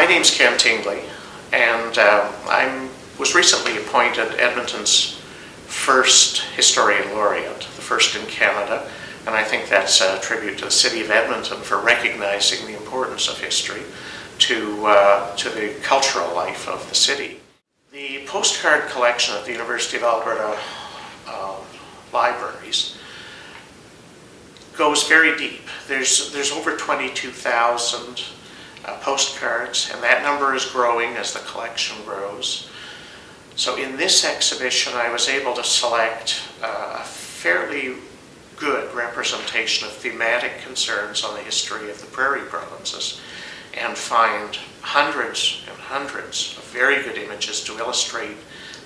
My name's Ken Tingley, and I was recently appointed Edmonton's first Historian Laureate, the first in Canada, and I think that's a tribute to the City of Edmonton for recognizing the importance of history to the cultural life of the city. The postcard collection at the University of Alberta libraries goes very deep. There's over 22,000 postcards, and that number is growing as the collection grows. So in this exhibition, I was able to select a fairly good representation of thematic concerns on the history of the prairie provinces and find hundreds and hundreds of very good images to illustrate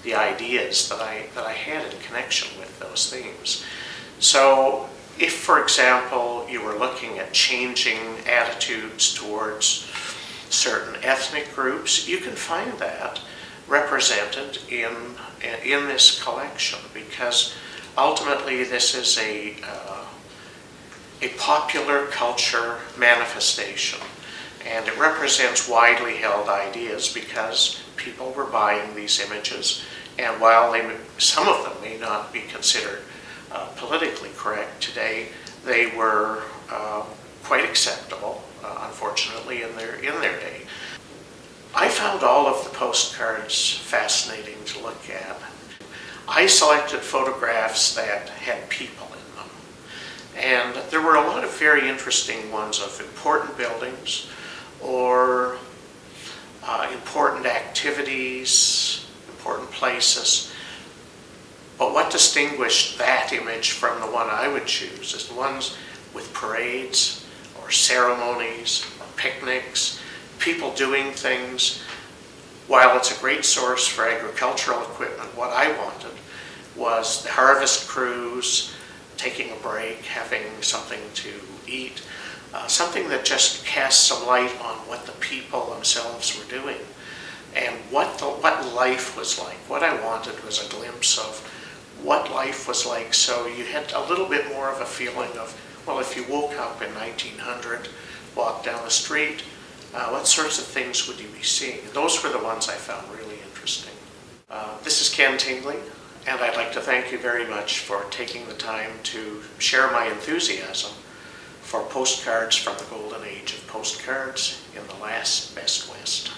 the ideas that I had in connection with those themes. So if, for example, you were looking at changing attitudes towards certain ethnic groups, you can find that represented in this collection, because ultimately this is a popular culture manifestation, and it represents widely held ideas because people were buying these images, and while some of them may not be considered politically correct today, they were quite acceptable, unfortunately, in their day. I found all of the postcards fascinating to look at. I selected photographs that had people in them, and there were a lot of very interesting ones of important buildings or important activities, important places. But what distinguished that image from the one I would choose is the ones with parades or ceremonies or picnics, people doing things. While it's a great source for agricultural equipment, what I wanted was the harvest crews taking a break, having something to eat, something that just casts some light on what the people themselves were doing and what life was like. What I wanted was a glimpse of what life was like, so you had a little bit more of a feeling of, well, if you woke up in 1900, walked down the street, what sorts of things would you be seeing? And those were the ones I found really interesting. This is Ken Tingley, and I'd like to thank you very much for taking the time to share my enthusiasm for postcards from the golden age of postcards in the last best West.